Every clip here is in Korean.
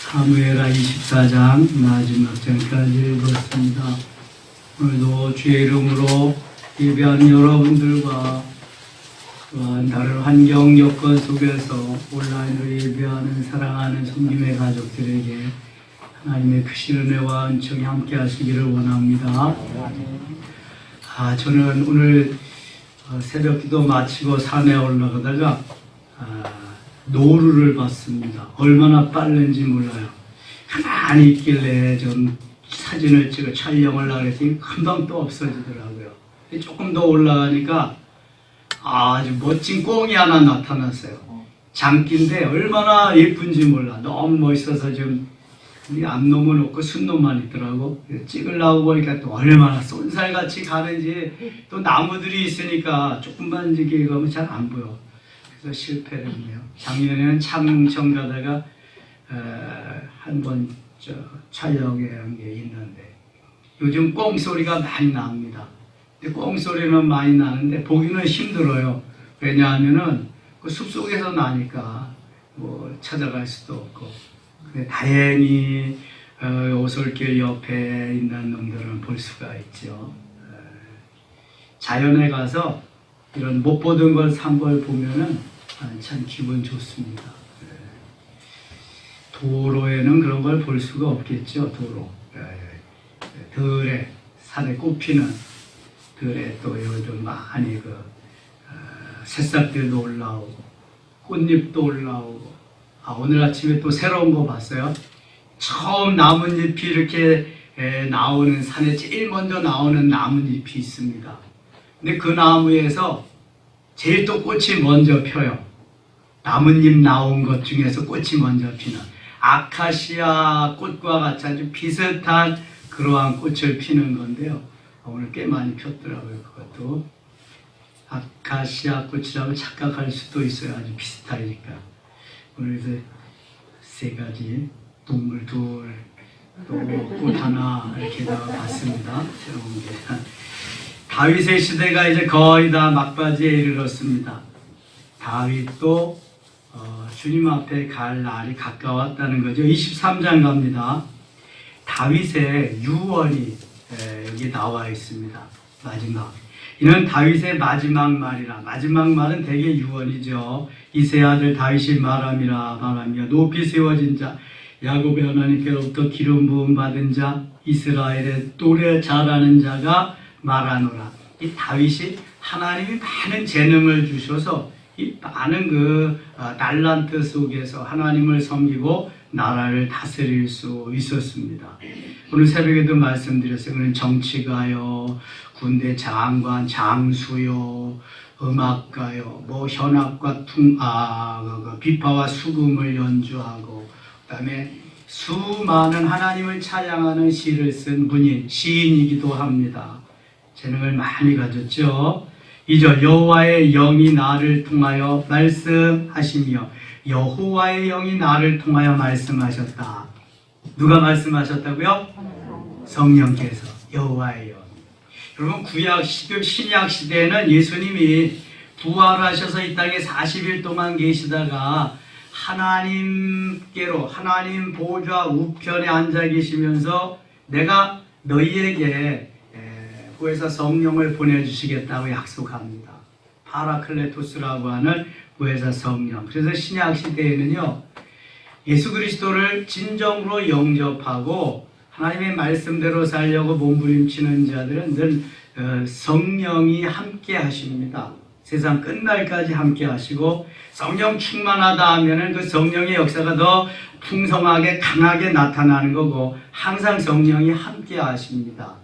사무엘하 24장 마지막 장까지 읽었습니다. 오늘도 주의 이름으로 예배하는 여러분들과 또한 다른 환경 여건 속에서 온라인으로 예배하는 사랑하는 성김의 가족들에게 하나님의 크신 은혜와 은총이 함께 하시기를 원합니다. 저는 오늘 새벽기도 마치고 산에 올라가다가 노루를 봤습니다. 얼마나 빠른지 몰라요. 가만히 있길래 좀 사진을 찍어 촬영을 하려고 했더니 금방 또 없어지더라고요. 조금 더 올라가니까 아주 멋진 꽁이 하나 나타났어요. 장기인데 얼마나 예쁜지 몰라. 너무 멋있어서 좀 앞놈은 없고 순놈만 있더라고. 찍으려고 보니까 또 얼마나 쏜살같이 가는지, 또 나무들이 있으니까 조금만 이렇게 가면 잘 안 보여. 그래서 실패를 했네요. 작년에는 창청 가다가 한번 촬영해 한 게 있는데, 요즘 꽁 소리가 많이 납니다. 근데 꽁 소리는 많이 나는데 보기는 힘들어요. 왜냐하면은 그 숲속에서 나니까 뭐 찾아갈 수도 없고. 근데 다행히 오솔길 옆에 있는 놈들은 볼 수가 있죠. 자연에 가서 이런 못 보던 걸 산 걸 보면은 참 기분 좋습니다. 도로에는 그런 걸 볼 수가 없겠죠. 도로 들에 산에 꽃피는 들에 또 요즘 많이 새싹들도 올라오고 꽃잎도 올라오고. 오늘 아침에 또 새로운 거 봤어요. 처음 나뭇잎이 이렇게 나오는, 산에 제일 먼저 나오는 나뭇잎이 있습니다. 근데 그 나무에서 제일 또 꽃이 먼저 펴요. 나뭇잎 나온 것 중에서 꽃이 먼저 피는 아카시아 꽃과 같이 아주 비슷한 그러한 꽃을 피는 건데요. 오늘 꽤 많이 폈더라고요. 그것도 아카시아 꽃이라고 착각할 수도 있어요. 아주 비슷하니까. 오늘 세 가지, 동물 둘, 또 꽃 하나 이렇게 나와봤습니다. 새로운 게. 다윗의 시대가 이제 거의 다 막바지에 이르렀습니다. 다윗도 주님 앞에 갈 날이 가까웠다는 거죠. 23장 갑니다. 다윗의 유언이 여기 나와 있습니다. 마지막. 이는 다윗의 마지막 말이라. 마지막 말은 대개 유언이죠. 이세 아들 다윗이 말하며 높이 세워진 자, 야곱의 하나님께로부터 기름 부음 받은 자, 이스라엘의 또래 잘하는 자가 말하노라. 이 다윗이 하나님이 많은 재능을 주셔서 이 많은 달란트 속에서 하나님을 섬기고 나라를 다스릴 수 있었습니다. 오늘 새벽에도 말씀드렸어요. 그는 정치가요, 군대 장관, 장수요, 음악가요, 현악과 비파와 수금을 연주하고, 그 다음에 수많은 하나님을 찬양하는 시를 쓴 분인, 시인이기도 합니다. 재능을 많이 가졌죠. 2절, 여호와의 영이 나를 통하여 말씀하시며, 여호와의 영이 나를 통하여 말씀하셨다. 누가 말씀하셨다고요? 성령께서, 여호와의 영. 여러분, 구약 시대, 신약 시대에는 예수님이 부활하셔서 이 땅에 40일 동안 계시다가 하나님께로, 하나님 보좌 우편에 앉아 계시면서 내가 너희에게 구해서 성령을 보내주시겠다고 약속합니다. 파라클레토스라고 하는 구해서 성령. 그래서 신약 시대에는요, 예수 그리스도를 진정으로 영접하고 하나님의 말씀대로 살려고 몸부림치는 자들은 늘 성령이 함께 하십니다. 세상 끝날까지 함께 하시고, 성령 충만하다 하면은 그 성령의 역사가 더 풍성하게 강하게 나타나는 거고, 항상 성령이 함께 하십니다.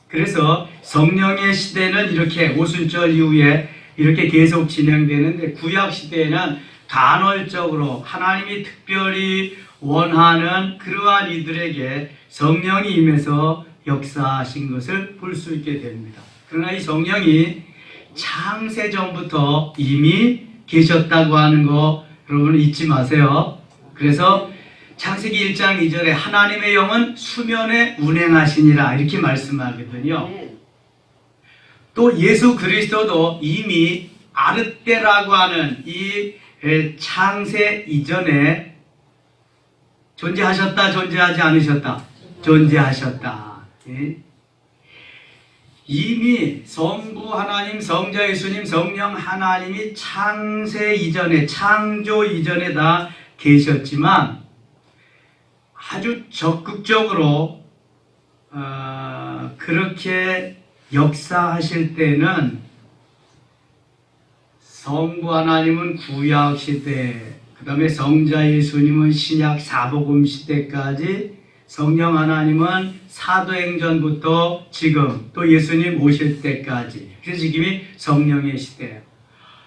그래서 성령의 시대는 이렇게 오순절 이후에 이렇게 계속 진행되는데, 구약 시대에는 간헐적으로 하나님이 특별히 원하는 그러한 이들에게 성령이 임해서 역사하신 것을 볼 수 있게 됩니다. 그러나 이 성령이 창세전부터 이미 계셨다고 하는 거 여러분 잊지 마세요. 그래서 창세기 1장 2절에 하나님의 영은 수면에 운행하시니라 이렇게 말씀하거든요. 또 예수 그리스도도 이미 아르떼라고 하는 이 창세 이전에 존재하셨다, 존재하지 않으셨다? 존재하셨다. 예? 이미 성부 하나님, 성자 예수님, 성령 하나님이 창세 이전에, 창조 이전에 다 계셨지만 아주 적극적으로 그렇게 역사하실 때는 성부 하나님은 구약 시대, 그 다음에 성자 예수님은 신약 사복음 시대까지, 성령 하나님은 사도행전부터 지금 또 예수님 오실 때까지, 그래서 지금이 성령의 시대예요.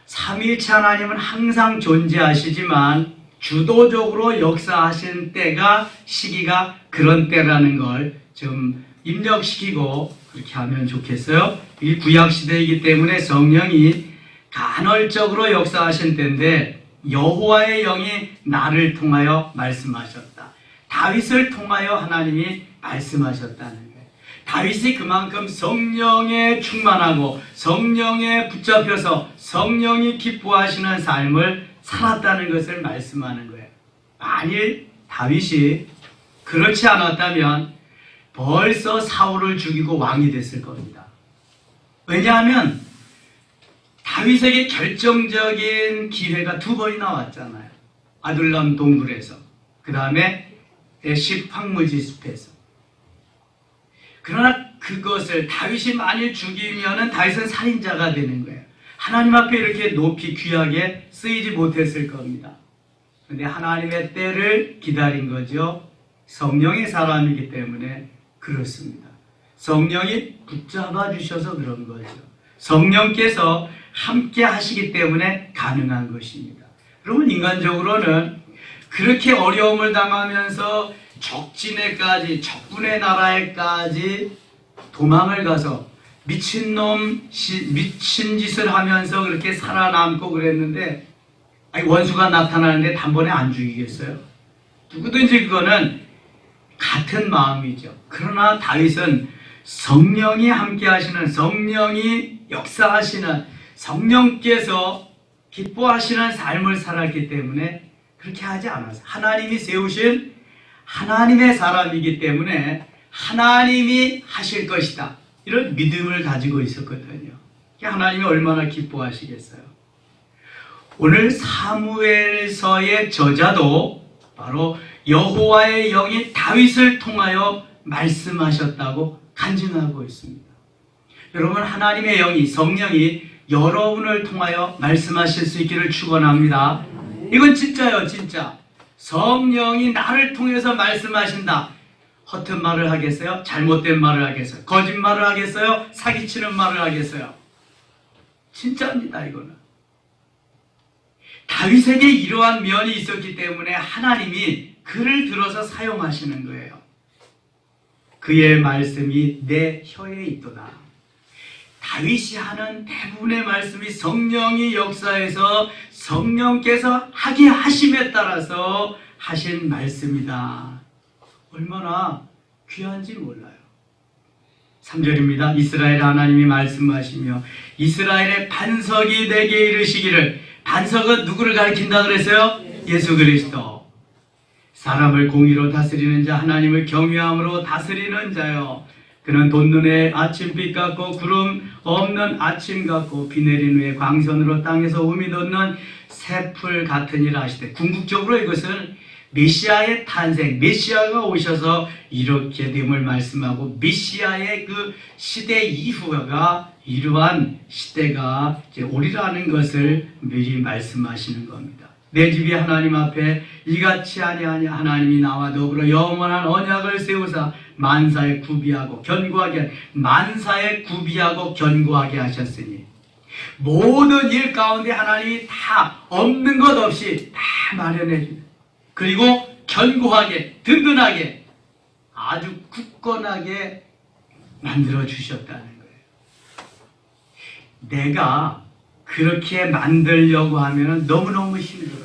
삼위일체 하나님은 항상 존재하시지만 주도적으로 역사하신 때가, 시기가 그런 때라는 걸 좀 입력시키고 그렇게 하면 좋겠어요. 이 구약 시대이기 때문에 성령이 간헐적으로 역사하신 때인데, 여호와의 영이 나를 통하여 말씀하셨다. 다윗을 통하여 하나님이 말씀하셨다는 거예요. 다윗이 그만큼 성령에 충만하고 성령에 붙잡혀서 성령이 기뻐하시는 삶을 살았다는 것을 말씀하는 거예요. 만일 다윗이 그렇지 않았다면 벌써 사울을 죽이고 왕이 됐을 겁니다. 왜냐하면 다윗에게 결정적인 기회가 두 번이나 왔잖아요. 아둘람 동굴에서, 그 다음에 에식 황무지 숲에서. 그러나 그것을 다윗이 만일 죽이면은 다윗은 살인자가 되는 거예요. 하나님 앞에 이렇게 높이 귀하게 쓰이지 못했을 겁니다. 그런데 하나님의 때를 기다린 거죠. 성령의 사람이기 때문에 그렇습니다. 성령이 붙잡아 주셔서 그런 거죠. 성령께서 함께 하시기 때문에 가능한 것입니다. 여러분, 인간적으로는 그렇게 어려움을 당하면서 적진에까지, 적군의 나라에까지 도망을 가서 미친 짓을 하면서 그렇게 살아남고 그랬는데, 원수가 나타나는데 단번에 안 죽이겠어요? 누구든지 그거는 같은 마음이죠. 그러나 다윗은 성령이 함께 하시는, 성령이 역사하시는, 성령께서 기뻐하시는 삶을 살았기 때문에 그렇게 하지 않았어요. 하나님이 세우신 하나님의 사람이기 때문에 하나님이 하실 것이다, 이런 믿음을 가지고 있었거든요. 하나님이 얼마나 기뻐하시겠어요. 오늘 사무엘서의 저자도 바로 여호와의 영이 다윗을 통하여 말씀하셨다고 간증하고 있습니다. 여러분, 하나님의 영이, 성령이 여러분을 통하여 말씀하실 수 있기를 축원합니다. 이건 진짜예요, 진짜. 성령이 나를 통해서 말씀하신다. 허튼 말을 하겠어요? 잘못된 말을 하겠어요? 거짓말을 하겠어요? 사기치는 말을 하겠어요? 진짜입니다, 이거는. 다윗에게 이러한 면이 있었기 때문에 하나님이 그를 들어서 사용하시는 거예요. 그의 말씀이 내 혀에 있도다. 다윗이 하는 대부분의 말씀이 성령이 역사해서 성령께서 하게 하심에 따라서 하신 말씀이다. 얼마나 귀한지 몰라요. 3절입니다. 이스라엘 하나님이 말씀하시며 이스라엘의 반석이 내게 이르시기를. 반석은 누구를 가리킨다 그랬어요? 예수 그리스도. 사람을 공의로 다스리는 자, 하나님을 경외함으로 다스리는 자요. 그는 돋눈의 아침빛 같고 구름 없는 아침 같고 비 내린 후에 광선으로 땅에서 음이 돋는 새풀 같으니라 하시되, 궁극적으로 이것은 메시아의 탄생, 메시아가 오셔서 이렇게 됨을 말씀하고, 메시아의 그 시대 이후가 이러한 시대가 이제 오리라는 것을 미리 말씀하시는 겁니다. 내 집이 하나님 앞에 이같이 아니하냐. 하나님이 나와 더불어 영원한 언약을 세우사 만사에 구비하고 견고하게, 만사에 구비하고 견고하게 하셨으니, 모든 일 가운데 하나님이 다 없는 것 없이 다 마련해 주는, 그리고 견고하게, 든든하게, 아주 굳건하게 만들어 주셨다는 거예요. 내가 그렇게 만들려고 하면 너무너무 힘들어요.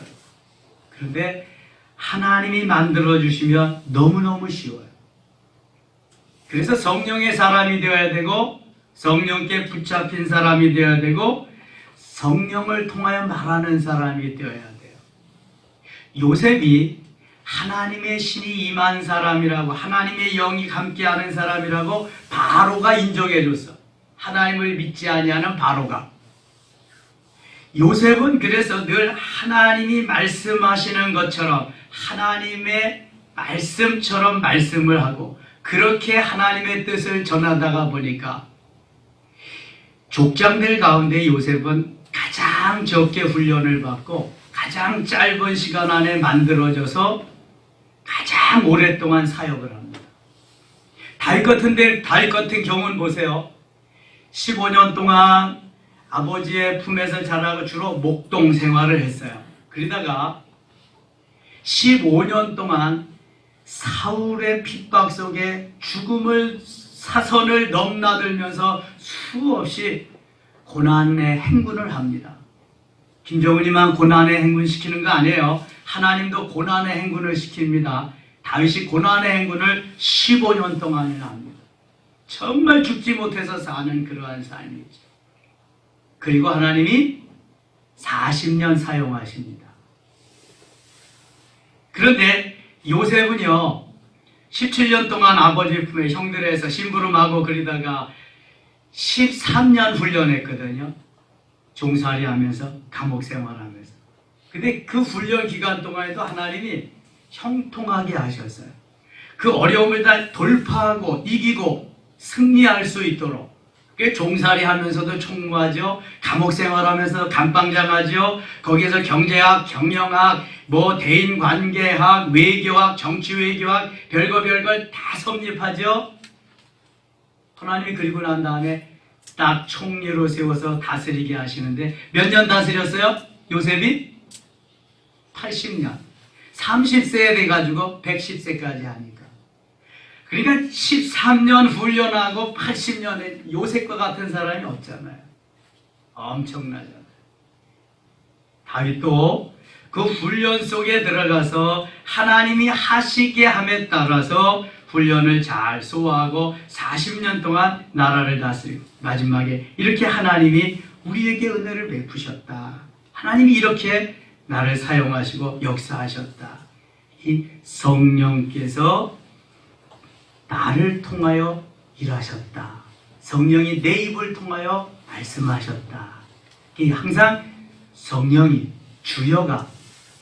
그런데 하나님이 만들어 주시면 너무너무 쉬워요. 그래서 성령의 사람이 되어야 되고, 성령께 붙잡힌 사람이 되어야 되고, 성령을 통하여 말하는 사람이 되어야 돼요. 요셉이 하나님의 신이 임한 사람이라고, 하나님의 영이 함께하는 사람이라고 바로가 인정해줬어. 하나님을 믿지 아니하는 바로가. 요셉은 그래서 늘 하나님이 말씀하시는 것처럼 하나님의 말씀처럼 말씀을 하고 그렇게 하나님의 뜻을 전하다가 보니까 족장들 가운데 요셉은 가장 적게 훈련을 받고 가장 짧은 시간 안에 만들어져서 가장 오랫동안 사역을 합니다. 다윗 같은 경우는 보세요. 15년 동안 아버지의 품에서 자라고 주로 목동 생활을 했어요. 그러다가 15년 동안 사울의 핍박 속에 죽음을 사선을 넘나들면서 수없이 고난의 행군을 합니다. 김정은이만 고난의 행군 시키는 거 아니에요. 하나님도 고난의 행군을 시킵니다. 다윗이 고난의 행군을 15년 동안이나 합니다. 정말 죽지 못해서 사는 그러한 삶이죠. 그리고 하나님이 40년 사용하십니다. 그런데 요셉은요, 17년 동안 아버지 품에 형들에서 심부름하고 그러다가 13년 훈련했거든요. 종살이 하면서, 감옥 생활하면서. 근데 그 훈련 기간 동안에도 하나님이 형통하게 하셨어요. 그 어려움을 다 돌파하고 이기고 승리할 수 있도록. 종살이 하면서도 총무하죠. 감옥 생활하면서 감방장하죠. 거기에서 경제학, 경영학, 대인관계학, 외교학, 정치외교학, 별걸 다 섭립하죠. 하나님이 그리고 난 다음에 딱 총리로 세워서 다스리게 하시는데 몇 년 다스렸어요? 요셉이? 80년. 30세에 돼가지고 110세까지 하니까. 그러니까 13년 훈련하고 80년에 요셉과 같은 사람이 없잖아요. 엄청나잖아요. 다윗도 그 훈련 속에 들어가서 하나님이 하시게 함에 따라서 훈련을 잘 소화하고 40년 동안 나라를 다스리고 마지막에 이렇게 하나님이 우리에게 은혜를 베푸셨다. 하나님이 이렇게 나를 사용하시고 역사하셨다. 이 성령께서 나를 통하여 일하셨다. 성령이 내 입을 통하여 말씀하셨다. 항상 성령이, 주여가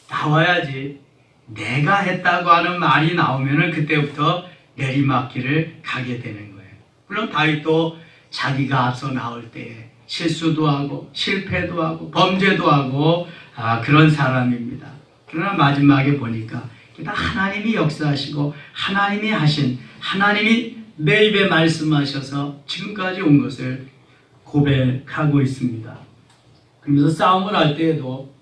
나와야지 내가 했다고 하는 말이 나오면 그때부터 내리막길을 가게 되는 거예요. 물론 다윗도 자기가 앞서 나올 때에 실수도 하고 실패도 하고 범죄도 하고 그런 사람입니다. 그러나 마지막에 보니까 하나님이 역사하시고 하나님이 하신, 하나님이 내 입에 말씀하셔서 지금까지 온 것을 고백하고 있습니다. 그러면서 싸움을 할 때에도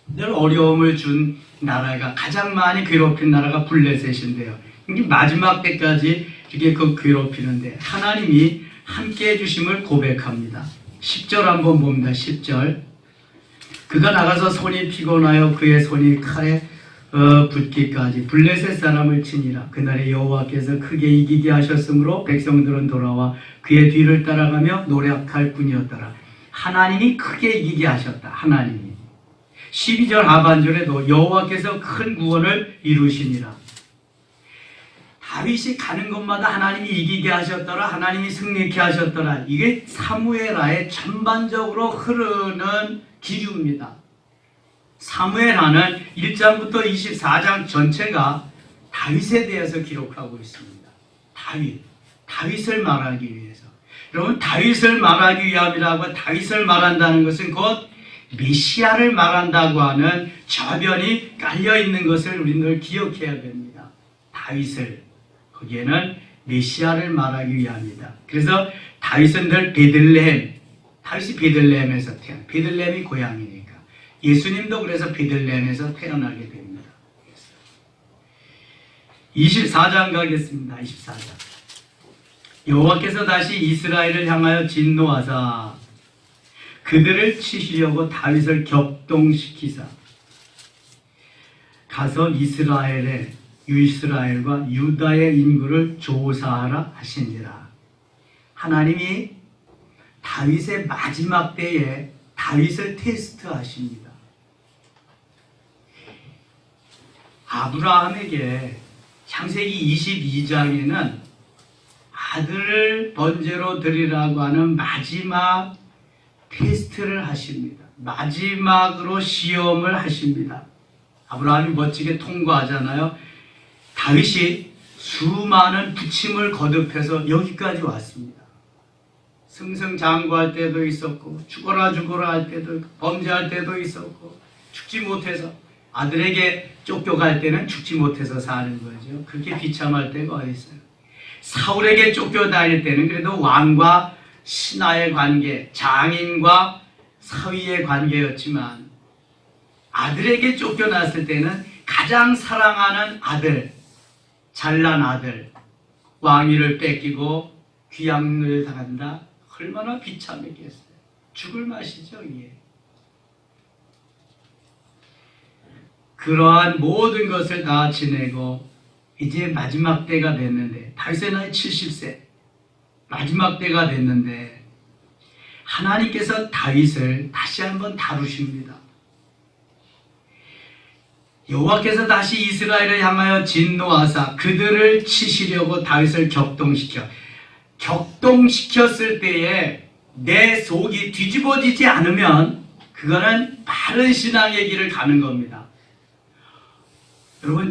늘 어려움을 준 나라가, 가장 많이 괴롭힌 나라가 블레셋인데요. 이게 마지막 때까지 이렇게 괴롭히는데 하나님이 함께 해주심을 고백합니다. 10절 한번 봅니다. 10절. 그가 나가서 손이 피곤하여 그의 손이 칼에 붙기까지 블레셋 사람을 치니라. 그날에 여호와께서 크게 이기게 하셨으므로 백성들은 돌아와 그의 뒤를 따라가며 노력할 뿐이었더라. 하나님이 크게 이기게 하셨다. 하나님이. 12절 하반절에도 여호와께서 큰 구원을 이루시니라. 다윗이 가는 곳마다 하나님이 이기게 하셨더라. 하나님이 승리케 하셨더라. 이게 사무엘하에 전반적으로 흐르는 기류입니다. 사무엘하는 1장부터 24장 전체가 다윗에 대해서 기록하고 있습니다. 다윗을 말하기 위해서. 여러분, 다윗을 말하기 위함이라고, 다윗을 말한다는 것은 곧 메시아를 말한다고 하는 저변이 깔려있는 것을 우리는 늘 기억해야 됩니다. 다윗을, 거기에는 메시아를 말하기 위함이다. 그래서 다윗은 늘 베들레헴, 다윗이 베들레헴에서 베들레헴이 고향이니까 예수님도 그래서 베들레헴에서 태어나게 됩니다. 24장 가겠습니다. 24장. 여호와께서 다시 이스라엘을 향하여 진노하사 그들을 치시려고 다윗을 격동시키사 가서 이스라엘과 유다의 인구를 조사하라 하시니라. 하나님이 다윗의 마지막 때에 다윗을 테스트하십니다. 아브라함에게 창세기 22장에는 아들을 번제로 드리라고 하는 마지막 테스트를 하십니다. 마지막으로 시험을 하십니다. 아브라함이 멋지게 통과하잖아요. 다윗이 수많은 부침을 거듭해서 여기까지 왔습니다. 승승장구할 때도 있었고 죽어라 할 때도 있고 범죄할 때도 있었고 죽지 못해서 아들에게 쫓겨갈 때는 죽지 못해서 사는 거죠. 그렇게 비참할 때가 어디 있어요. 사울에게 쫓겨다닐 때는 그래도 왕과 신하의 관계, 장인과 사위의 관계였지만 아들에게 쫓겨났을 때는 가장 사랑하는 아들, 잘난 아들, 왕위를 뺏기고 귀양을 당한다. 얼마나 비참했겠어요. 죽을 맛이죠, 이게. 그러한 모든 것을 다 지내고 이제 마지막 때가 됐는데 다윗의 나이 70세 마지막 때가 됐는데 하나님께서 다윗을 다시 한번 다루십니다. 여호와께서 다시 이스라엘을 향하여 진노하사 그들을 치시려고 다윗을 격동시켰을 때에 내 속이 뒤집어지지 않으면 그거는 바른 신앙의 길을 가는 겁니다. 여러분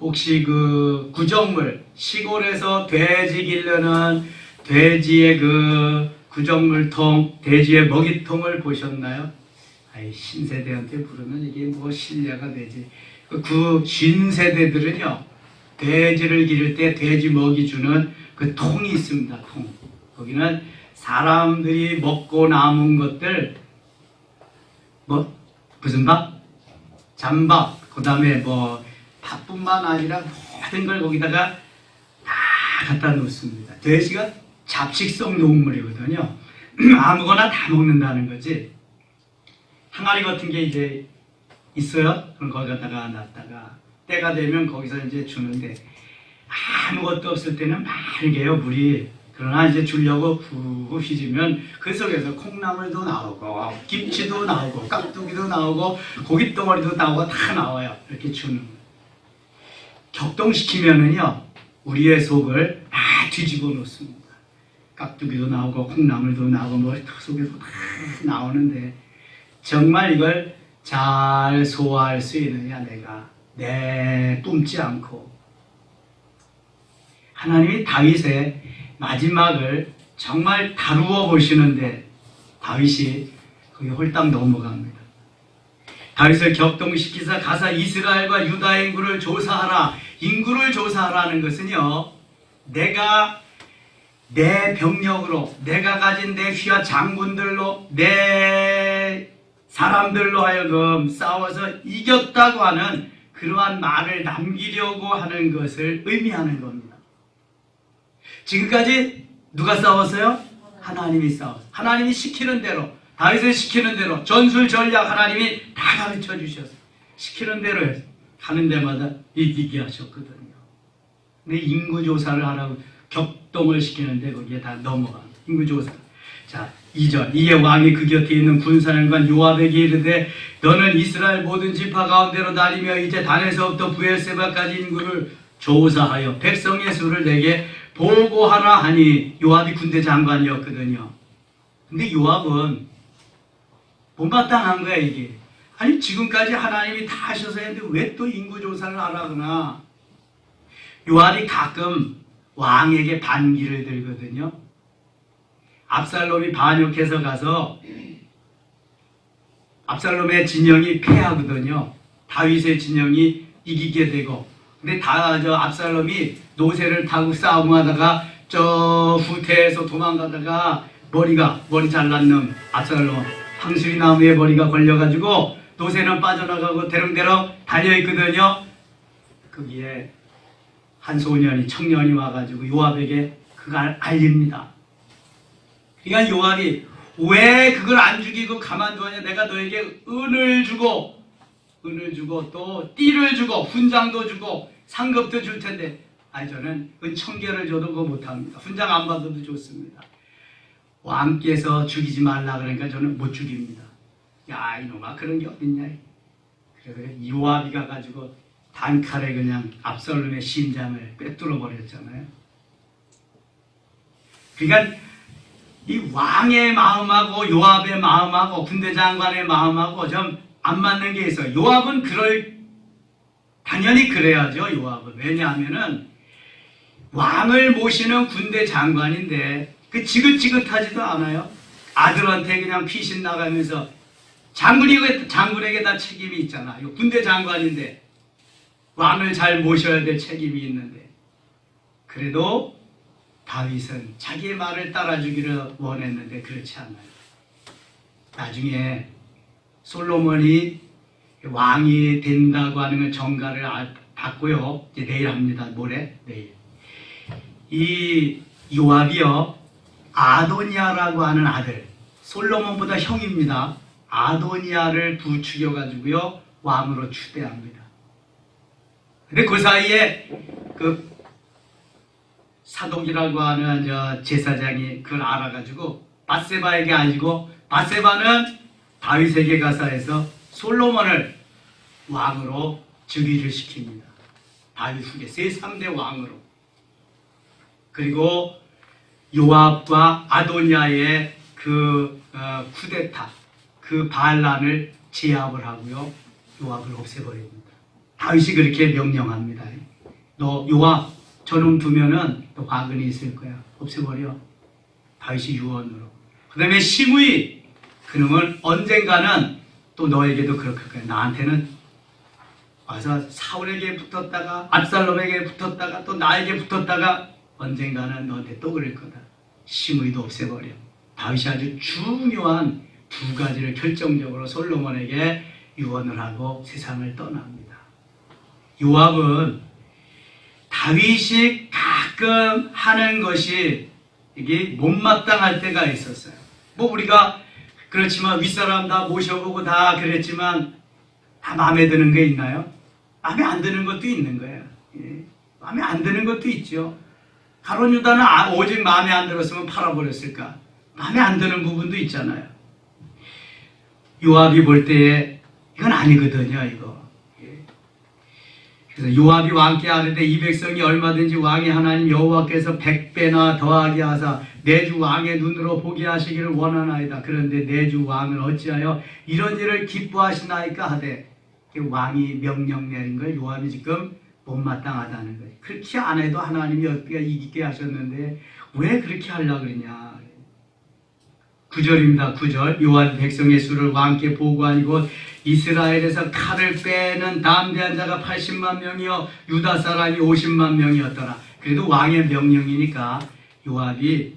혹시 그 구정물 시골에서 돼지 기르는 돼지의 그 구정물통 돼지의 먹이통을 보셨나요? 아이 신세대한테 부르면 이게 뭐 신뢰가 되지. 그 신세대들은요 돼지를 기를 때 돼지 먹이 주는 그 통이 있습니다. 통. 거기는 사람들이 먹고 남은 것들 뭐 무슨 밥? 잠밥. 그 다음에 뭐 밥뿐만 아니라 모든 걸 거기다가 다 갖다 놓습니다. 돼지가 잡식성 동물이거든요. 아무거나 다 먹는다는 거지. 항아리 같은 게 이제 있어요. 그럼 거기다가 놨다가 때가 되면 거기서 이제 주는데 아무것도 없을 때는 맑게요 물이. 그러나 이제 주려고 후 휘지면 그 속에서 콩나물도 나오고 김치도 나오고 깍두기도 나오고 고깃덩어리도 나오고 다 나와요. 이렇게 주는 거예요. 격동시키면은요 우리의 속을 다 뒤집어 놓습니다. 깍두기도 나오고 콩나물도 나오고 뭐 속에서 다 나오는데 정말 이걸 잘 소화할 수 있느냐 내가 뿜지 않고. 하나님이 다윗의 마지막을 정말 다루어 보시는데 다윗이 거기 홀딱 넘어갑니다. 다윗을 격동시키사 가서 이스라엘과 유다 인구를 조사하라. 인구를 조사하라는 것은요 내가 내 병력으로 내가 가진 내 휘하 장군들로 내 사람들로 하여금 싸워서 이겼다고 하는 그러한 말을 남기려고 하는 것을 의미하는 겁니다. 지금까지 누가 싸웠어요? 하나님이 싸웠어요. 하나님이 시키는 대로 다윗을 시키는 대로 전술 전략 하나님이 다 가르쳐 주셨어요. 시키는 대로 해서 가는 데마다 이기게 하셨거든요. 근데 인구조사를 하라고 격동을 시키는데 거기에 다 넘어갑니다. 인구조사. 자 2절 이에 왕이 그 곁에 있는 군사령관 요압에게 이르되 너는 이스라엘 모든 지파 가운데로 다니며 이제 단에서부터 부엘세바까지 인구를 조사하여 백성의 수를 내게 보고하라 하니 요압이 군대 장관이었거든요. 근데 요압은 못마땅한 거야 이게. 아니 지금까지 하나님이 다 하셔서 했는데 왜 또 인구조사를 하라거나. 요압이 가끔 왕에게 반기를 들거든요. 압살롬이 반역해서 가서 압살롬의 진영이 패하거든요. 다윗의 진영이 이기게 되고. 근데 압살롬이 노새를 타고 싸움하다가 저 후퇴해서 도망가다가 머리 잘난 놈 압살롬 황수리 나무에 머리가 걸려가지고 노새는 빠져나가고 대롱대롱 달려있거든요. 거기에 한 청년이 와가지고 요압에게 그걸 알립니다. 그러니까 요압이 왜 그걸 안 죽이고 가만두었냐. 내가 너에게 은을 주고 또 띠를 주고 훈장도 주고 상급도 줄 텐데 저는 은 1000개를 줘도 그거 못합니다. 훈장 안 받아도 좋습니다. 왕께서 죽이지 말라 그러니까 저는 못 죽입니다. 야 이놈아 그런 게 어딨냐. 그래서 요압이 가지고 단칼에 그냥 압살롬의 심장을 꿰뚫어 버렸잖아요. 그러니까 이 왕의 마음하고 요압의 마음하고 군대 장관의 마음하고 좀 안 맞는 게 있어요. 요압은 당연히 그래야죠. 요압은. 왜냐하면은 왕을 모시는 군대 장관인데 그 지긋지긋하지도 않아요. 아들한테 그냥 피신 나가면서 장군에게 다 책임이 있잖아. 군대 장관인데 왕을 잘 모셔야 될 책임이 있는데 그래도 다윗은 자기의 말을 따라주기를 원했는데 그렇지 않아요. 나중에 솔로몬이 왕이 된다고 하는 걸 정가를 받고요. 이제 내일 합니다. 모레 내일. 이 요압이요 아도니아라고 하는 아들, 솔로몬보다 형입니다. 아도니아를 부추겨 가지고요 왕으로 추대합니다. 근데 그 사이에 그 사독이라고 하는 제사장이 그걸 알아가지고 밧세바에게 알리고 밧세바는 다윗에게 가서 해서 솔로몬을 왕으로 즉위를 시킵니다. 다윗 후계 제3대 왕으로. 그리고 요압과 아도니아의 그 쿠데타, 그 반란을 제압을 하고요. 요압을 없애버립니다. 다윗이 그렇게 명령합니다. 너 요압 저놈 두면은 또 화근이 있을 거야. 없애버려. 다윗이 유언으로. 그 다음에 시므이 그놈은 언젠가는 또 너에게도 그렇게 할 거야. 나한테는 와서 사울에게 붙었다가 압살롬에게 붙었다가 또 나에게 붙었다가 언젠가는 너한테 또 그럴 거다. 시므이도 없애버려. 다윗이 아주 중요한 두 가지를 결정적으로 솔로몬에게 유언을 하고 세상을 떠납니다. 요압은 다윗이 가끔 하는 것이 이게 못마땅할 때가 있었어요. 뭐 우리가 그렇지만 윗사람 다 모셔보고 다 그랬지만 다 마음에 드는 게 있나요? 마음에 안 드는 것도 있는 거예요. 예. 마음에 안 드는 것도 있죠. 가룟 유다는 오직 마음에 안 들었으면 팔아버렸을까? 마음에 안 드는 부분도 있잖아요. 요압이 볼 때에 이건 아니거든요, 이거. 예. 그래서 요압이 왕께 아뢰되 이 백성이 얼마든지 왕의 하나님 여호와께서 100배나 더하게 하사 내 주 왕의 눈으로 보게 하시기를 원하나이다. 그런데 내 주 왕은 어찌하여 이런 일을 기뻐하시나이까 하되 왕이 명령 내린 걸 요압이 지금 못마땅하다는 거예요. 그렇게 안 해도 하나님이 어떻게 이기게 하셨는데 왜 그렇게 하려고 그러냐. 9절입니다. 9절 요압 백성의 수를 왕께 보고하니 곧 이스라엘에서 칼을 빼는 담대한 자가 80만 명이요 유다 사람이 50만 명이었더라. 그래도 왕의 명령이니까 요압이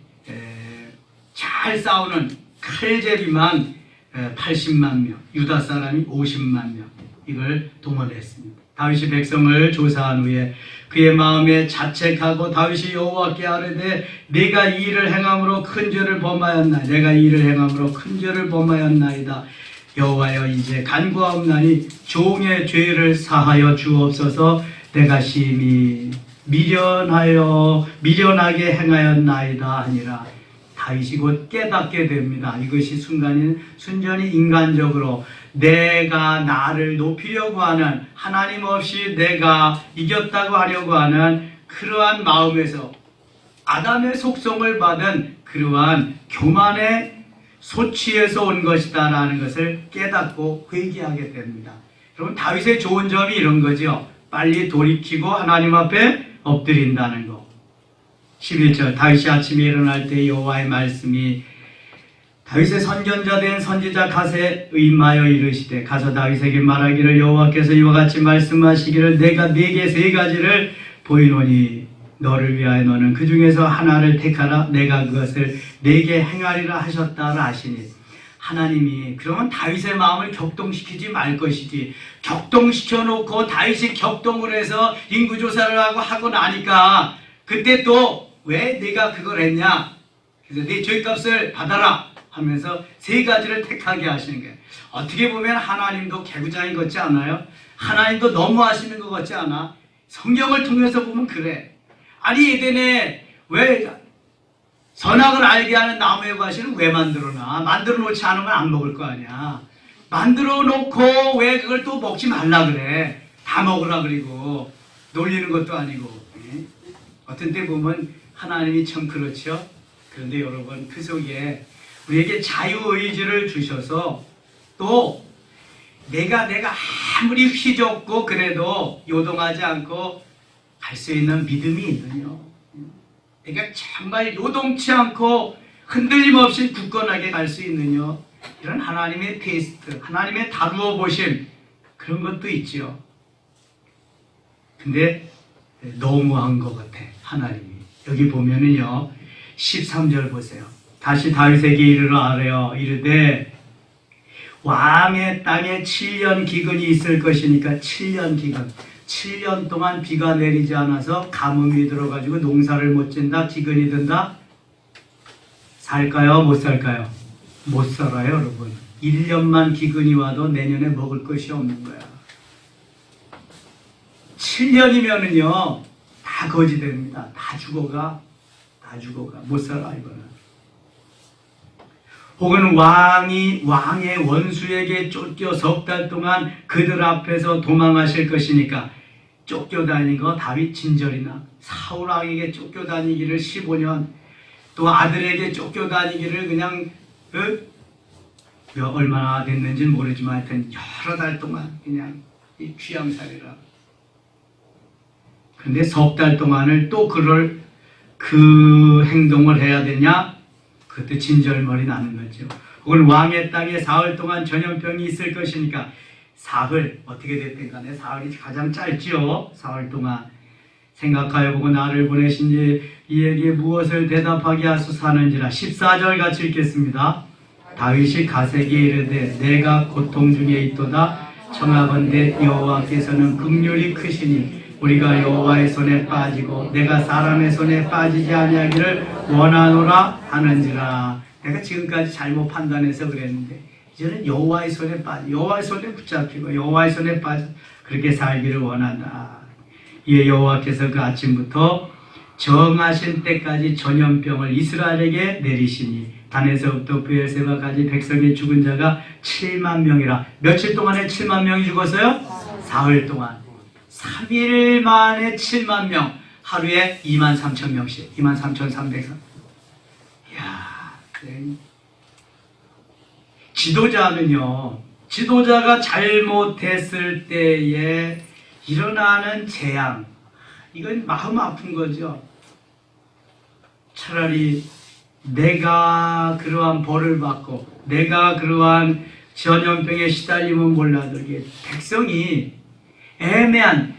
잘 싸우는 칼제비만 80만 명, 유다 사람이 50만 명 이걸 동원했습니다. 다윗이 백성을 조사한 후에 그의 마음에 자책하고 다윗이 여호와께 아뢰되 내가 이 일을 행함으로 큰 죄를 범하였나 내가 이 일을 행함으로 큰 죄를 범하였나이다. 여호와여 이제 간구하옵나니 종의 죄를 사하여 주옵소서. 내가 심히 미련하게 행하였나이다 하니라. 다윗이 곧 깨닫게 됩니다. 이것이 순전히 인간적으로 내가 나를 높이려고 하는 하나님 없이 내가 이겼다고 하려고 하는 그러한 마음에서 아담의 속성을 받은 그러한 교만의 소취에서 온 것이다 라는 것을 깨닫고 회개하게 됩니다. 여러분 다윗의 좋은 점이 이런 거죠. 빨리 돌이키고 하나님 앞에 엎드린다는 거. 11절 다윗이 아침에 일어날 때 여호와의 말씀이 다윗의 선견자 된 선지자 갓에 의임하여 이르시되 가서 다윗에게 말하기를 여호와께서 이와 같이 말씀하시기를 내가 네게 세 가지를 보이노니 너를 위하여 너는 그 중에서 하나를 택하라. 내가 그것을 네게 행하리라 하셨다라 하시니 하나님이 그러면 다윗의 마음을 격동시키지 말 것이지 격동시켜 놓고 다윗이 격동을 해서 인구조사를 하고 나니까 그때 또 왜 네가 그걸 했냐 그래서 네 죄값을 받아라 하면서 세 가지를 택하게 하시는 거예요. 어떻게 보면 하나님도 개구장이 같지 않아요? 하나님도 너무 하시는 것 같지 않아? 성경을 통해서 보면 그래. 아니 에덴에 왜 선악을 알게 하는 나무의 과실을 왜 만들어놔? 만들어 놓지 않으면 안 먹을 거 아니야. 만들어 놓고 왜 그걸 또 먹지 말라 그래. 다 먹으라 그리고 놀리는 것도 아니고. 예? 어떤 때 보면 하나님이 참 그렇죠. 그런데 여러분 그 속에 우리에게 자유의지를 주셔서 또 내가 아무리 휘젓고 그래도 요동하지 않고 갈 수 있는 믿음이 있느냐. 내가 정말 요동치 않고 흔들림 없이 굳건하게 갈 수 있느냐. 이런 하나님의 테스트, 하나님의 다루어 보심 그런 것도 있죠. 근데 너무한 것 같아 하나님이. 여기 보면은요 13절 보세요. 다시 다윗에게 이르러 아뢰어 이르되 왕의 땅에 7년 기근이 있을 것이니까 7년 기근. 7년 동안 비가 내리지 않아서 가뭄이 들어가지고 농사를 못 짓는다. 기근이 든다. 살까요? 못 살까요? 못 살아요 여러분. 1년만 기근이 와도 내년에 먹을 것이 없는 거야. 7년이면은요 다 거지됩니다. 다 죽어가. 못 살아 이거는. 혹은 왕의 원수에게 쫓겨 석 달 동안 그들 앞에서 도망하실 것이니까 쫓겨다닌 거 다윗 진절이나 사울 왕에게 쫓겨다니기를 15년 또 아들에게 쫓겨다니기를 그냥 얼마나 됐는지 모르지만 하여튼 여러 달 동안 그냥 이 귀양살이라. 근데 석 달 동안을 또 그 행동을 해야 되냐? 그때 진절머리 나는 거죠. 혹은 왕의 땅에 사흘 동안 전염병이 있을 것이니까 사흘 어떻게 됐든 간에 사흘이 가장 짧지요. 사흘 동안 생각하여 보고 나를 보내신 이에게 무엇을 대답하게 하소서 하는지라. 14절 같이 읽겠습니다. 다윗이 가세게 이르되 내가 고통 중에 있도다. 청하건대 여호와께서는 긍휼이 크시니 우리가 여호와의 손에 빠지고 내가 사람의 손에 빠지지 아니하기를 원하노라 하는지라. 내가 지금까지 잘못 판단해서 그랬는데 이제는 여호와의 손에 빠져 여호와의 손에 붙잡히고 여호와의 손에 빠져 그렇게 살기를 원한다. 이에 여호와께서 그 아침부터 정하신 때까지 전염병을 이스라엘에게 내리시니 단에서부터 브엘세바까지 백성의 죽은 자가 7만 명이라. 며칠 동안에 7만 명이 죽었어요? 사흘 동안. 3일 만에 7만 명, 하루에 2만 3천 명씩, 2만 3,300. 이야, 지도자는요, 지도자가 잘못했을 때에 일어나는 재앙, 이건 마음 아픈 거죠. 차라리 내가 그러한 벌을 받고, 내가 그러한 전염병에 시달리면 몰라도 이게 백성이 애매한,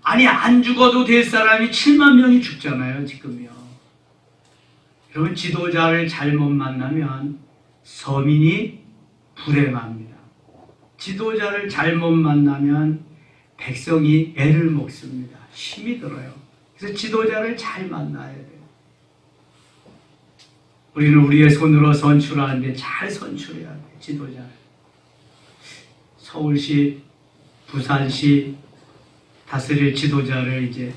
아니 안 죽어도 될 사람이 7만 명이 죽잖아요 지금요. 여러분 지도자를 잘못 만나면 서민이 불행합니다. 지도자를 잘못 만나면 백성이 애를 먹습니다. 힘이 들어요. 그래서 지도자를 잘 만나야 돼요. 우리는 우리의 손으로 선출하는데 잘 선출해야 돼요. 지도자를. 서울시, 부산시 다스릴 지도자를 이제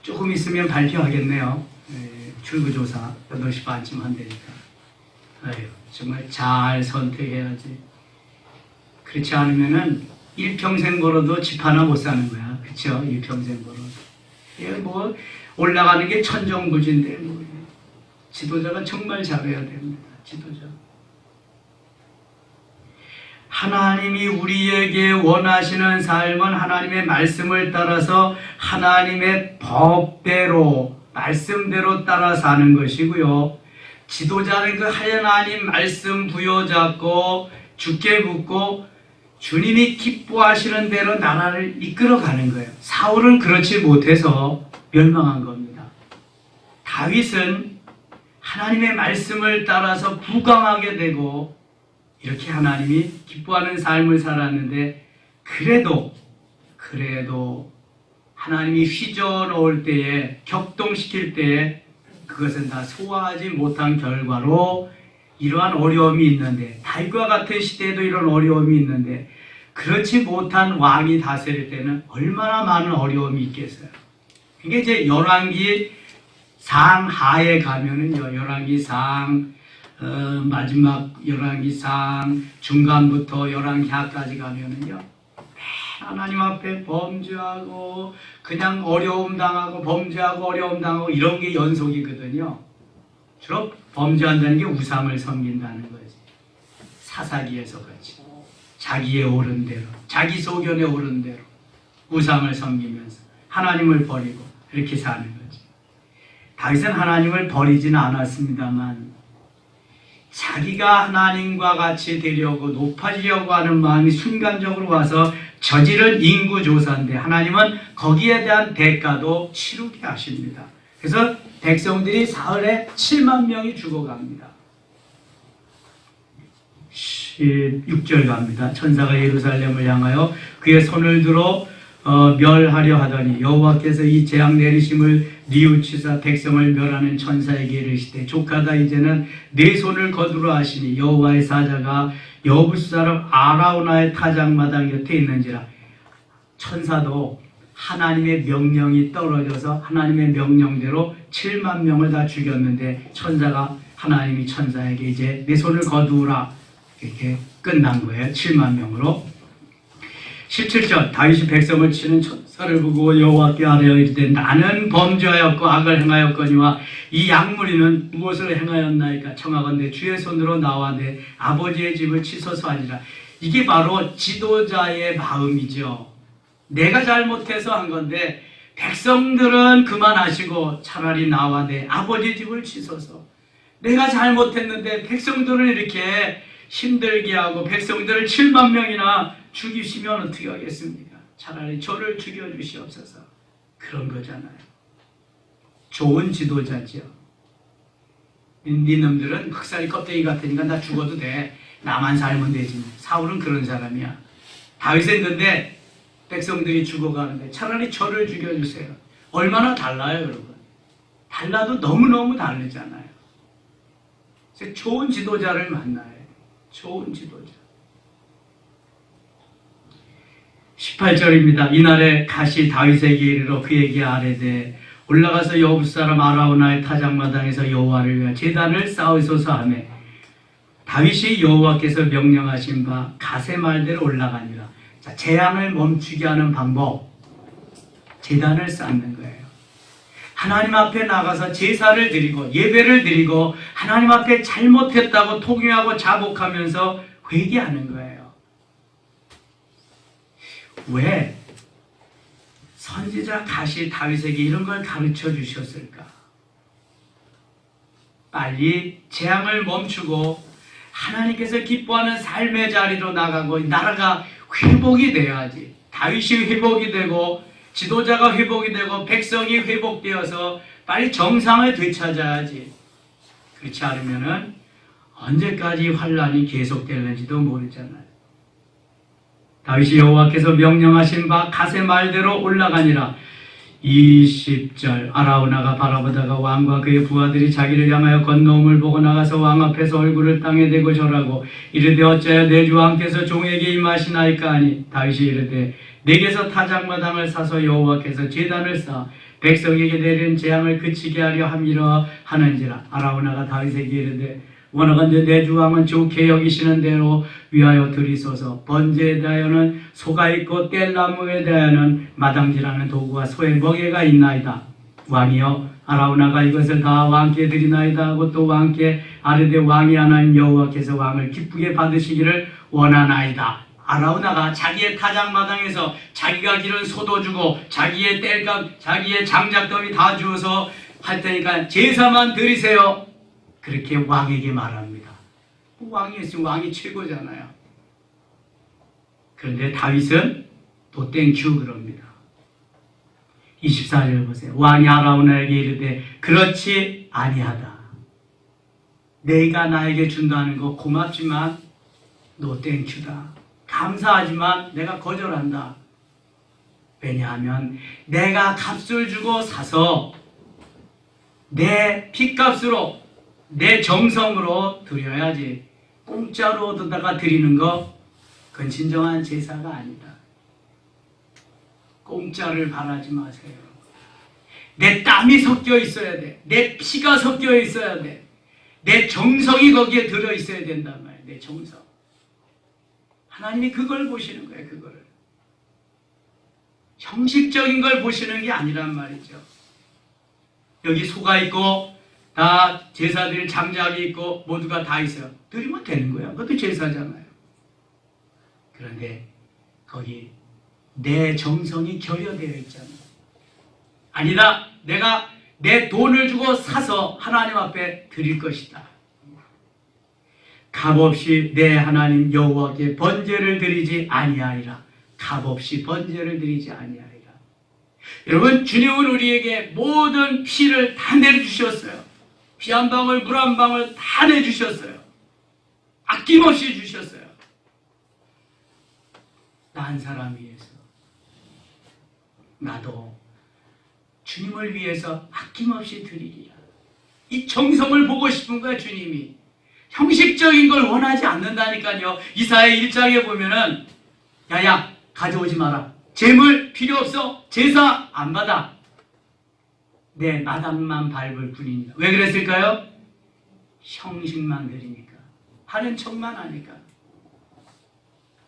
조금 있으면 발표하겠네요. 출구조사 8시 반쯤 한다니까. 아유, 정말 잘 선택해야지. 그렇지 않으면은 일평생 벌어도 집 하나 못 사는 거야. 그쵸? 일평생 벌어도. 이게 뭐 올라가는 게 천정부지인데 뭐 지도자가 정말 잘해야 됩니다. 지도자. 하나님이 우리에게 원하시는 삶은 하나님의 말씀을 따라서 하나님의 법대로 말씀대로 따라 사는 것이고요. 지도자는 그 하나님 말씀 부여잡고 주께 붙고 주님이 기뻐하시는 대로 나라를 이끌어가는 거예요. 사울은 그렇지 못해서 멸망한 겁니다. 다윗은 하나님의 말씀을 따라서 부강하게 되고 이렇게 하나님이 기뻐하는 삶을 살았는데 그래도 하나님이 휘저어 놓을 때에 격동시킬 때에 그것은 다 소화하지 못한 결과로 이러한 어려움이 있는데 다윗과 같은 시대에도 이런 어려움이 있는데 그렇지 못한 왕이 다스릴 때는 얼마나 많은 어려움이 있겠어요. 이게 이제 열왕기 상 하에 가면은요, 열왕기 상 마지막 열왕기상 중간부터 열왕기하까지 가면은요, 하나님 앞에 범죄하고 그냥 어려움 당하고 범죄하고 어려움 당하고 이런 게 연속이거든요. 주로 범죄한다는 게 우상을 섬긴다는 거지. 사사기에서 그렇지. 자기의 옳은 대로, 자기 소견에 옳은 대로 우상을 섬기면서 하나님을 버리고 이렇게 사는 거지. 다윗은 하나님을 버리지는 않았습니다만 자기가 하나님과 같이 되려고 높아지려고 하는 마음이 순간적으로 와서 저지른 인구조사인데 하나님은 거기에 대한 대가도 치르게 하십니다. 그래서 백성들이 사흘에 7만 명이 죽어갑니다. 16절 갑니다. 천사가 예루살렘을 향하여 그의 손을 들어 멸하려 하더니 여호와께서 이 재앙 내리심을 뉘우치사 백성을 멸하는 천사에게 이르시되 족하다 이제는 내 손을 거두라 하시니 여호와의 사자가 여부스 사람 아라우나의 타작마당 곁에 있는지라. 천사도 하나님의 명령이 떨어져서 하나님의 명령대로 7만 명을 다 죽였는데 천사가 하나님이 천사에게 이제 내 손을 거두라 이렇게 끝난 거예요. 7만 명으로. 17절 다윗이 백성을 치는 천사를 보고 여호와께 아뢰어 이르되 나는 범죄하였고 악을 행하였거니와 이 양무리는 무엇을 행하였나이까 청하건대 주의 손으로 나와 내 아버지의 집을 치소서 하니라. 이게 바로 지도자의 마음이죠. 내가 잘못해서 한 건데 백성들은 그만하시고 차라리 나와 내 아버지 집을 치소서. 내가 잘못했는데 백성들을 이렇게 힘들게 하고 백성들을 7만 명이나 죽이시면 어떻게 하겠습니까? 차라리 저를 죽여주시옵소서. 그런 거잖아요. 좋은 지도자죠. 니놈들은 흑살이 껍데기 같으니까 나 죽어도 돼. 나만 살면 되지. 사울은 그런 사람이야. 다윗은 근데 백성들이 죽어가는데 차라리 저를 죽여주세요. 얼마나 달라요, 여러분? 달라도 너무너무 다르잖아요. 그래서 좋은 지도자를 만나요. 좋은 지도자. 18절입니다. 이날에 가시 다윗에게 이르러 그에게 아뢰되 올라가서 여부스 사람 아라우나의 타작마당에서 여호와를 위하여 제단을 쌓으소서 하며 다윗이 여호와께서 명령하신 바 가세 말대로 올라가니라. 자, 재앙을 멈추게 하는 방법, 제단을 쌓는 거예요. 하나님 앞에 나가서 제사를 드리고 예배를 드리고 하나님 앞에 잘못했다고 통회하고 자복하면서 회개하는 거예요. 왜 선지자 가시 다윗에게 이런 걸 가르쳐 주셨을까? 빨리 재앙을 멈추고 하나님께서 기뻐하는 삶의 자리로 나가고 나라가 회복이 돼야지. 다윗이 회복이 되고 지도자가 회복이 되고 백성이 회복되어서 빨리 정상을 되찾아야지. 그렇지 않으면은 언제까지 환란이 계속될는지도 모르잖아요. 다윗이 여호와께서 명령하신 바 가세 말대로 올라가니라. 20절 아라우나가 바라보다가 왕과 그의 부하들이 자기를 향하여 건너옴을 보고 나가서 왕 앞에서 얼굴을 땅에 대고 절하고 이르되 어찌하여 내 주 왕께서 종에게 임하시나이까 하니 다윗이 이르되 내게서 타작마당을 사서 여호와께서 제단을 쌓아 백성에게 내리는 재앙을 그치게 하려 함이라 하는지라. 아라우나가 다윗에게 이르되 원하건대 내 주 왕은 좋게 여기시는 대로 위하여 드리소서. 번제에 대하여는 소가 있고 뗄나무에 대하여는 마당질하는 도구와 소의 먹이가 있나이다. 왕이여 아라우나가 이것을 다 왕께 드리나이다 하고 또 왕께 아뢰되 왕이 하나님 여호와께서 왕을 기쁘게 받으시기를 원하나이다. 아라우나가 자기의 타작마당에서 자기가 기른 소도 주고 자기의 뗄감 자기의 장작더미 다 주어서 할 테니까 제사만 드리세요. 그렇게 왕에게 말합니다. 왕이 있으면 왕이 최고잖아요. 그런데 다윗은 또 땡큐 그럽니다. 24절 보세요. 왕이 아라우나에게 이르되 그렇지 아니하다. 내가 나에게 준다는 거 고맙지만 너 땡큐다. 감사하지만 내가 거절한다. 왜냐하면 내가 값을 주고 사서 내 핏값으로 내 정성으로 드려야지. 공짜로 얻어다가 드리는 거 그건 진정한 제사가 아니다. 공짜를 바라지 마세요. 내 땀이 섞여 있어야 돼. 내 피가 섞여 있어야 돼. 내 정성이 거기에 들어있어야 된단 말이에요. 내 정성. 하나님이 그걸 보시는 거예요. 그거를. 형식적인 걸 보시는 게 아니란 말이죠. 여기 소가 있고 다 제사 드릴 장작이 있고 모두가 다 있어요. 드리면 되는 거야. 그것도 제사잖아요. 그런데 거기 내 정성이 결여되어 있잖아요. 아니다. 내가 내 돈을 주고 사서 하나님 앞에 드릴 것이다. 값없이 내 하나님 여호와께 번제를 드리지 아니하리라. 값없이 번제를 드리지 아니하리라. 여러분, 주님은 우리에게 모든 피를 다 내주셨어요. 피 한 방울, 물 한 방울 다 내주셨어요. 아낌없이 주셨어요. 나 한 사람 위해서. 나도 주님을 위해서 아낌없이 드리리라. 이 정성을 보고 싶은 거야, 주님이. 형식적인 걸 원하지 않는다니까요. 이사야 1장에 보면은 야야 가져오지 마라. 재물 필요 없어. 제사 안 받아. 내 마당만 밟을 뿐이니라. 왜 그랬을까요? 형식만 드리니까. 하는 척만 하니까.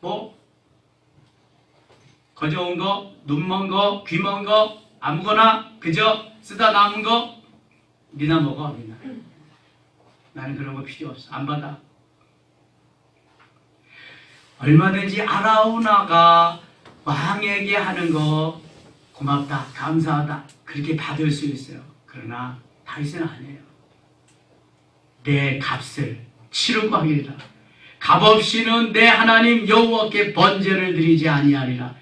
뭐 거저온 거, 눈 먼 거, 귀 먼 거 아무거나 그저 쓰다 남은 거 니나 먹어. 니나. 나는 그런 거 필요 없어. 안 받아. 얼마든지 아라우나가 왕에게 하는 거 고맙다, 감사하다 그렇게 받을 수 있어요. 그러나 다윗은 안 해요. 내 값을 치르고 하리라. 값없이는 내 하나님 여호와께 번제를 드리지 아니하리라.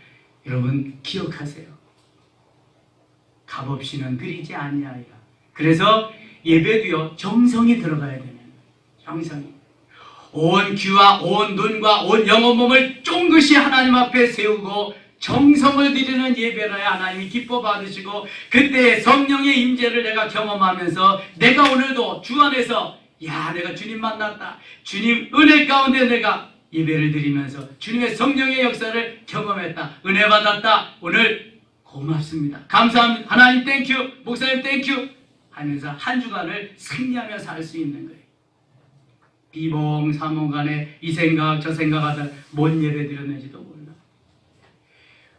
여러분 기억하세요. 값없이는 드리지 아니하리라. 그래서 예배도요 정성이 들어가야 되는 거예요. 정성이. 온 귀와 온 눈과 온 영혼 몸을 쫑긋이 하나님 앞에 세우고 정성을 드리는 예배라야 하나님이 기뻐 받으시고, 그때 성령의 임재를 내가 경험하면서 내가 오늘도 주 안에서 야 내가 주님 만났다, 주님 은혜 가운데 내가 예배를 드리면서 주님의 성령의 역사를 경험했다, 은혜 받았다, 오늘 고맙습니다, 감사합니다, 하나님 땡큐, 목사님 땡큐 하면서 한 주간을 승리하며 살 수 있는 거예요. 비몽사몽간에 이 생각 저 생각하다 뭔 예배 드렸는지도 몰라.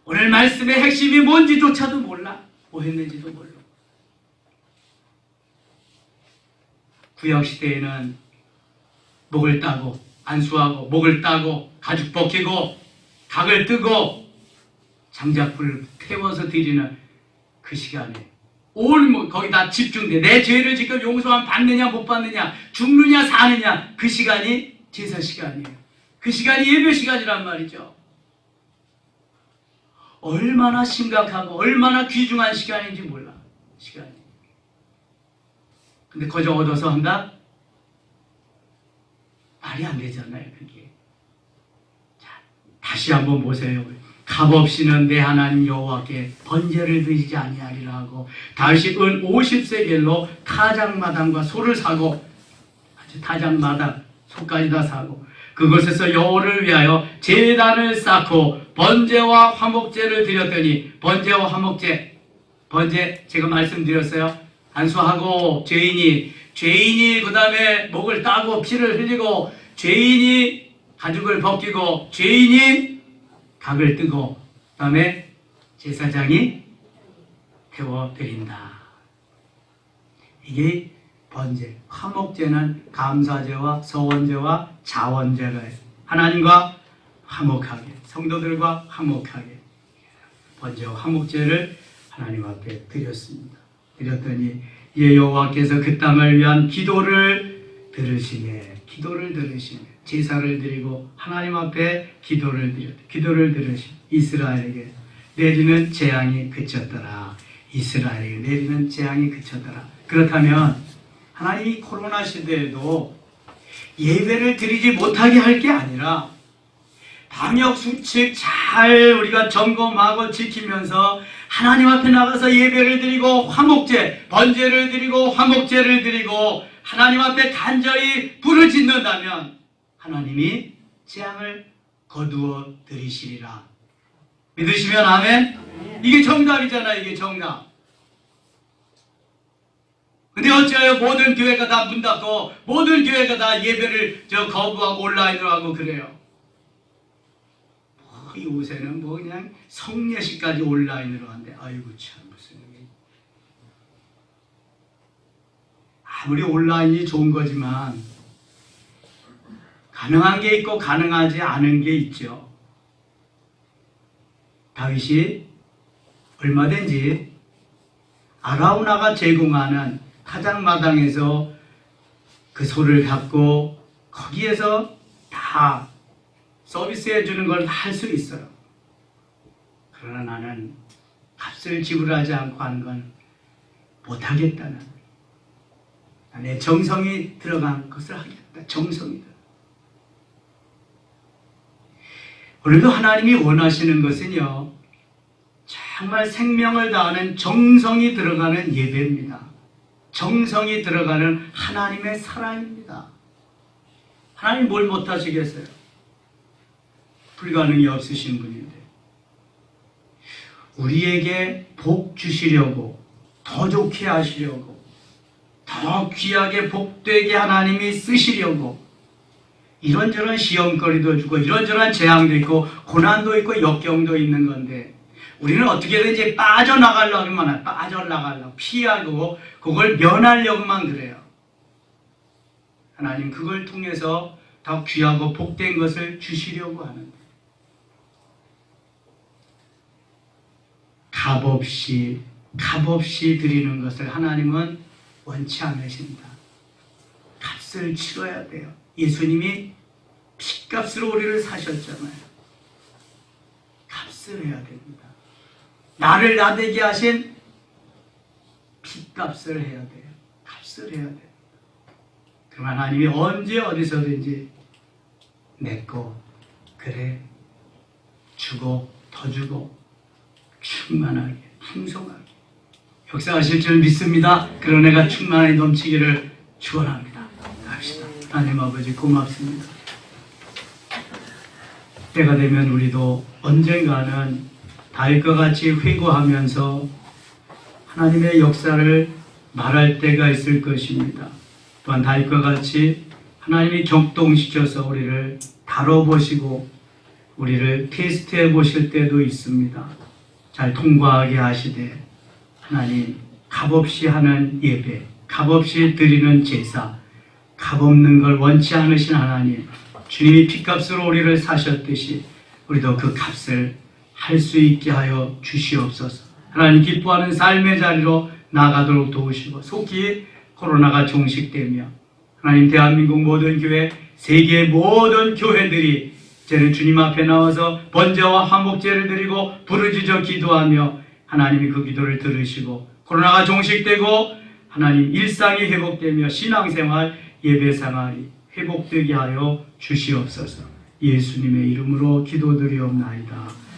오늘 말씀의 핵심이 뭔지조차도 몰라. 뭐 했는지도 몰라. 구약시대에는 목을 따고 안수하고 목을 따고 가죽 벗기고 각을 뜨고 장작불을 태워서 드리는 그 시간에 온 거기 다 집중돼. 내 죄를 지금 용서만 받느냐 못 받느냐, 죽느냐 사느냐, 그 시간이 제사 시간이에요. 그 시간이 예배 시간이란 말이죠. 얼마나 심각하고 얼마나 귀중한 시간인지 몰라. 시간이. 근데 거저 얻어서 한다? 말이 안 되잖아요, 그게. 자, 다시 한번 보세요. 값없이는 내 하나님 여호와께 번제를 드리지 아니하리라 하고, 다윗이 은 50세겔로 타작마당과 소를 사고, 아주 타작마당 소까지 다 사고, 그곳에서 여호와를 위하여 제단을 쌓고 번제와 화목제를 드렸더니, 번제와 화목제, 번제 제가 말씀드렸어요. 안수하고 죄인이 그 다음에 목을 따고 피를 흘리고, 죄인이 가죽을 벗기고, 죄인이 각을 뜨고, 그 다음에 제사장이 태워드린다. 이게 번제. 화목제는 감사제와 서원제와 자원제가 하나님과 화목하게, 성도들과 화목하게 번제와 화목제를 하나님 앞에 드렸습니다. 드렸더니 여호와께서 그 땅을 위한 기도를 들으시네. 제사를 드리고 하나님 앞에 기도를 들으시고 이스라엘에게 내리는 재앙이 그쳤더라. 이스라엘에게 내리는 재앙이 그쳤더라. 그렇다면 하나님이 코로나 시대에도 예배를 드리지 못하게 할 게 아니라 방역 수칙 잘 우리가 점검하고 지키면서 하나님 앞에 나가서 예배를 드리고 화목제, 번제를 드리고 화목제를 드리고 하나님 앞에 간절히 부르짖는다면 하나님이 재앙을 거두어 드리시리라. 믿으시면 아멘? 이게 정답이잖아요. 이게 정답. 근데 어째요 모든 교회가 다 문 닫고 모든 교회가 다 예배를 거부하고 온라인으로 하고 그래요? 요새는 그냥 성례식까지 온라인으로 한대. 아이고 참 무슨 일이. 아무리 온라인이 좋은 거지만 가능한 게 있고 가능하지 않은 게 있죠. 다윗이 얼마든지 아라우나가 제공하는 타작마당에서 그 소를 갖고 거기에서 다 서비스해 주는 걸 할 수 있어요. 그러나 나는 값을 지불하지 않고 하는 건 못하겠다는, 내 정성이 들어간 것을 하겠다. 정성이 들어간. 오늘도 하나님이 원하시는 것은요, 정말 생명을 다하는 정성이 들어가는 예배입니다. 정성이 들어가는 하나님의 사랑입니다. 하나님 뭘 못하시겠어요? 불가능이 없으신 분인데 우리에게 복 주시려고, 더 좋게 하시려고, 더 귀하게 복되게 하나님이 쓰시려고 이런저런 시험거리도 주고 이런저런 재앙도 있고 고난도 있고 역경도 있는 건데 우리는 어떻게든지 빠져나가려고만, 빠져나가려고 피하고 그걸 면하려고만 그래요. 하나님 그걸 통해서 더 귀하고 복된 것을 주시려고 하는데 값없이 드리는 것을 하나님은 원치 않으신다. 값을 치러야 돼요. 예수님이 핏값으로 우리를 사셨잖아요. 값을 해야 됩니다. 나를 나되게 하신 핏값을 해야 돼요. 값을 해야 돼요. 그럼 하나님이 언제 어디서든지 내꺼 그래 주고 더 주고 충만하게 풍성하게 역사하실 줄 믿습니다. 그런 애가 충만하게 넘치기를 축원합니다. 합시다. 하나님 아버지 고맙습니다. 때가 되면 우리도 언젠가는 다윗과 같이 회고하면서 하나님의 역사를 말할 때가 있을 것입니다. 또한 다윗과 같이 하나님이 격동시켜서 우리를 다뤄보시고 우리를 테스트해 보실 때도 있습니다. 잘 통과하게 하시되 하나님 값없이 하는 예배, 값없이 드리는 제사, 값없는 걸 원치 않으신 하나님, 주님이 핏값으로 우리를 사셨듯이 우리도 그 값을 할 수 있게 하여 주시옵소서. 하나님 기뻐하는 삶의 자리로 나가도록 도우시고 속히 코로나가 종식되며 하나님 대한민국 모든 교회, 세계의 모든 교회들이 이제는 주님 앞에 나와서 번제와 화목제를 드리고 부르짖어 기도하며 하나님이 그 기도를 들으시고 코로나가 종식되고 하나님 일상이 회복되며 신앙생활, 예배생활이 회복되게 하여 주시옵소서. 예수님의 이름으로 기도드리옵나이다.